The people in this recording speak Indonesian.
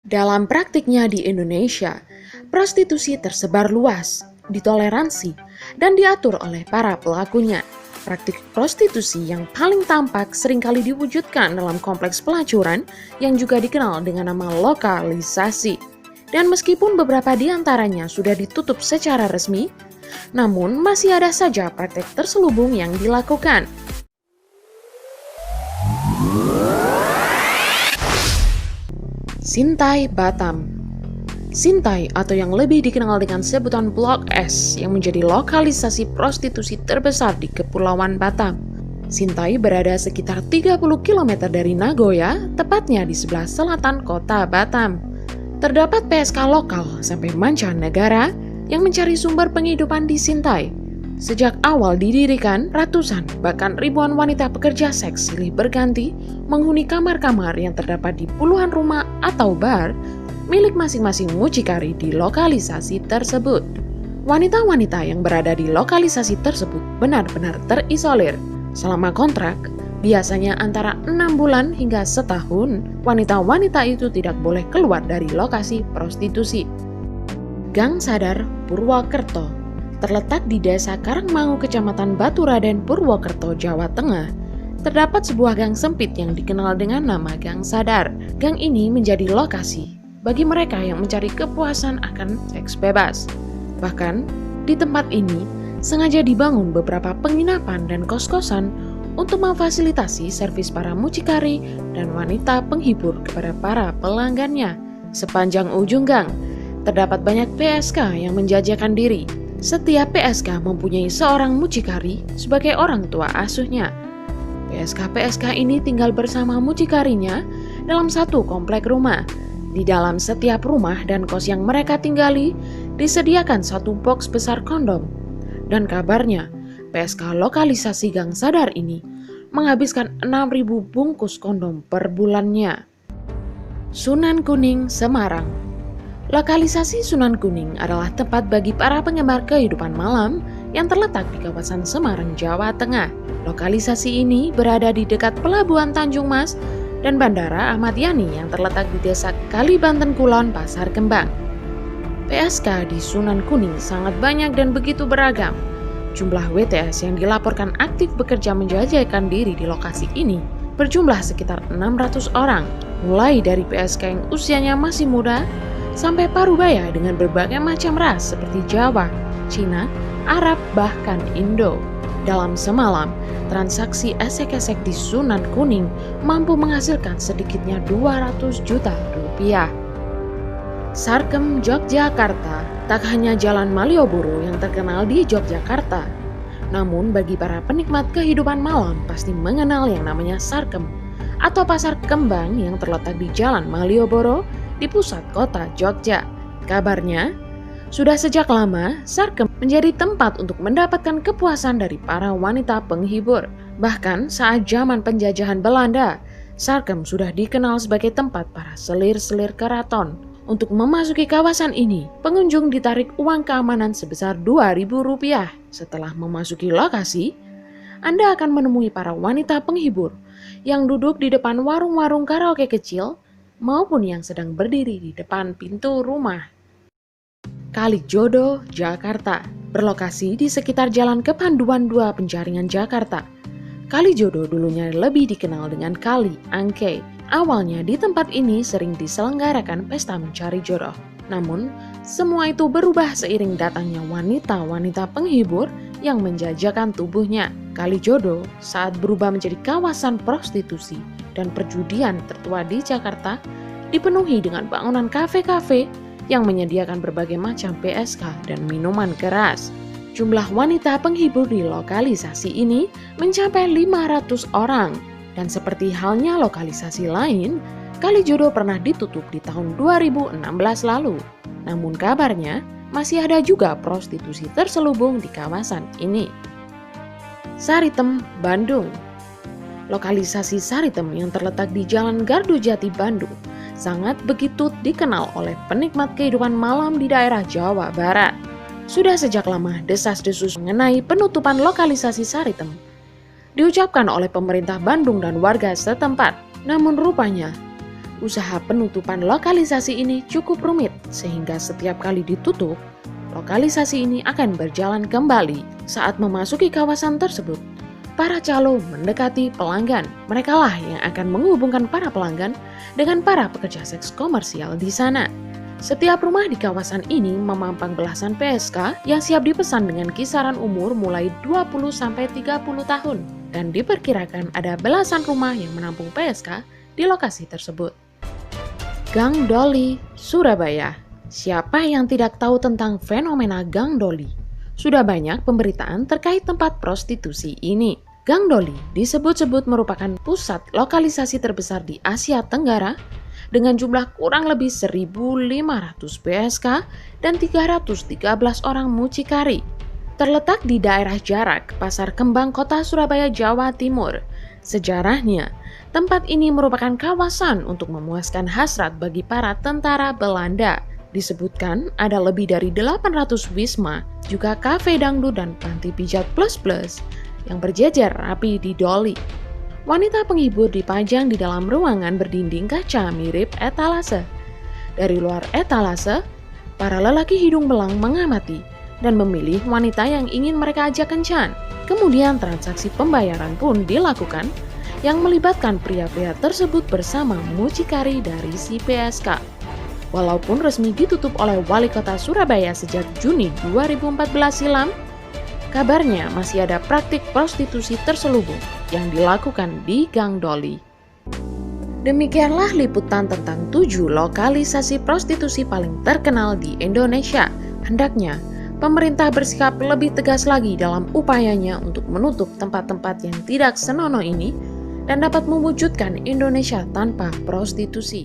Dalam praktiknya di Indonesia, prostitusi tersebar luas, ditoleransi, dan diatur oleh para pelakunya. Praktik prostitusi yang paling tampak seringkali diwujudkan dalam kompleks pelacuran yang juga dikenal dengan nama lokalisasi. Dan meskipun beberapa di antaranya sudah ditutup secara resmi, namun masih ada saja praktik terselubung yang dilakukan. Sintai, Batam. Sintai atau yang lebih dikenal dengan sebutan Blok S yang menjadi lokalisasi prostitusi terbesar di Kepulauan Batam. Sintai berada sekitar 30 km dari Nagoya, tepatnya di sebelah selatan kota Batam. Terdapat PSK lokal sampai mancanegara yang mencari sumber penghidupan di Sintai. Sejak awal didirikan, ratusan bahkan ribuan wanita pekerja seks silih berganti menghuni kamar-kamar yang terdapat di puluhan rumah atau bar milik masing-masing mucikari di lokalisasi tersebut. Wanita-wanita yang berada di lokalisasi tersebut benar-benar terisolir. Selama kontrak, biasanya antara 6 bulan hingga setahun, wanita-wanita itu tidak boleh keluar dari lokasi prostitusi. Gang Sadar, Purwokerto. Terletak di Desa Karangmangu, Kecamatan Baturaden, Purwokerto, Jawa Tengah, terdapat sebuah gang sempit yang dikenal dengan nama Gang Sadar. Gang ini menjadi lokasi bagi mereka yang mencari kepuasan akan seks bebas. Bahkan, di tempat ini sengaja dibangun beberapa penginapan dan kos-kosan untuk memfasilitasi servis para mucikari dan wanita penghibur kepada para pelanggannya. Sepanjang ujung gang, terdapat banyak PSK yang menjajakan diri. Setiap PSK mempunyai seorang mucikari sebagai orang tua asuhnya. PSK-PSK ini tinggal bersama mucikarinya dalam satu komplek rumah. Di dalam setiap rumah dan kos yang mereka tinggali, disediakan satu box besar kondom. Dan kabarnya, PSK lokalisasi Gang Sadar ini menghabiskan 6.000 bungkus kondom per bulannya. Sunan Kuning, Semarang. Lokalisasi Sunan Kuning adalah tempat bagi para penggemar kehidupan malam yang terletak di kawasan Semarang, Jawa Tengah. Lokalisasi ini berada di dekat Pelabuhan Tanjung Mas dan Bandara Ahmad Yani yang terletak di Desa Kalibanten Kulon, Pasar Kembang. PSK di Sunan Kuning sangat banyak dan begitu beragam. Jumlah WTS yang dilaporkan aktif bekerja menjajakan diri di lokasi ini berjumlah sekitar 600 orang, mulai dari PSK yang usianya masih muda sampai parubaya dengan berbagai macam ras seperti Jawa, Cina, Arab, bahkan Indo. Dalam semalam, transaksi esek-esek di Sunan Kuning mampu menghasilkan sedikitnya 200 juta rupiah. Sarkem, Yogyakarta. Tak hanya Jalan Malioboro yang terkenal di Yogyakarta, namun bagi para penikmat kehidupan malam pasti mengenal yang namanya Sarkem atau Pasar Kembang yang terletak di Jalan Malioboro di pusat kota Jogja. Kabarnya, sudah sejak lama Sarkem menjadi tempat untuk mendapatkan kepuasan dari para wanita penghibur. Bahkan saat zaman penjajahan Belanda, Sarkem sudah dikenal sebagai tempat para selir-selir keraton. Untuk memasuki kawasan ini, pengunjung ditarik uang keamanan sebesar Rp2.000. Setelah memasuki lokasi, Anda akan menemui para wanita penghibur yang duduk di depan warung-warung karaoke kecil maupun yang sedang berdiri di depan pintu rumah. Kalijodo, Jakarta. Berlokasi di sekitar Jalan Kepanduan 2 Penjaringan, Jakarta. Kalijodo dulunya lebih dikenal dengan Kali Angke. Awalnya di tempat ini sering diselenggarakan pesta mencari jodoh. Namun, semua itu berubah seiring datangnya wanita-wanita penghibur yang menjajakan tubuhnya. Kalijodo saat berubah menjadi kawasan prostitusi dan perjudian tertua di Jakarta, dipenuhi dengan bangunan kafe-kafe yang menyediakan berbagai macam PSK dan minuman keras. Jumlah wanita penghibur di lokalisasi ini mencapai 500 orang. Dan seperti halnya lokalisasi lain, Kalijodo pernah ditutup di tahun 2016 lalu. Namun kabarnya masih ada juga prostitusi terselubung di kawasan ini. Saritem, Bandung. Lokalisasi Saritem yang terletak di Jalan Gardujati, Bandung sangat begitu dikenal oleh penikmat kehidupan malam di daerah Jawa Barat. Sudah sejak lama desas-desus mengenai penutupan lokalisasi Saritem diucapkan oleh pemerintah Bandung dan warga setempat. Namun rupanya Usaha penutupan lokalisasi ini cukup rumit, sehingga setiap kali ditutup, lokalisasi ini akan berjalan kembali saat memasuki kawasan tersebut. Para calo mendekati pelanggan. Merekalah yang akan menghubungkan para pelanggan dengan para pekerja seks komersial di sana. Setiap rumah di kawasan ini memampang belasan PSK yang siap dipesan dengan kisaran umur mulai 20-30 tahun. Dan diperkirakan ada belasan rumah yang menampung PSK di lokasi tersebut. Gang Doli, Surabaya. Siapa yang tidak tahu tentang fenomena Gang Doli? Sudah banyak pemberitaan terkait tempat prostitusi ini. Gang Doli disebut-sebut merupakan pusat lokalisasi terbesar di Asia Tenggara dengan jumlah kurang lebih 1.500 PSK dan 313 orang mucikari. Terletak di daerah Jarak, Pasar Kembang, Kota Surabaya, Jawa Timur. Sejarahnya, tempat ini merupakan kawasan untuk memuaskan hasrat bagi para tentara Belanda. Disebutkan ada lebih dari 800 wisma, juga kafe dangdut dan panti pijat plus-plus yang berjejer rapi di Doli. Wanita penghibur dipajang di dalam ruangan berdinding kaca mirip etalase. Dari luar etalase, para lelaki hidung belang mengamati dan memilih wanita yang ingin mereka ajak kencan. Kemudian transaksi pembayaran pun dilakukan yang melibatkan pria-pria tersebut bersama mucikari dari si PSK. Walaupun resmi ditutup oleh Wali Kota Surabaya sejak Juni 2014 silam, kabarnya masih ada praktik prostitusi terselubung yang dilakukan di Gang Doli. Demikianlah liputan tentang 7 lokalisasi prostitusi paling terkenal di Indonesia. Hendaknya pemerintah bersikap lebih tegas lagi dalam upayanya untuk menutup tempat-tempat yang tidak senonoh ini dan dapat mewujudkan Indonesia tanpa prostitusi.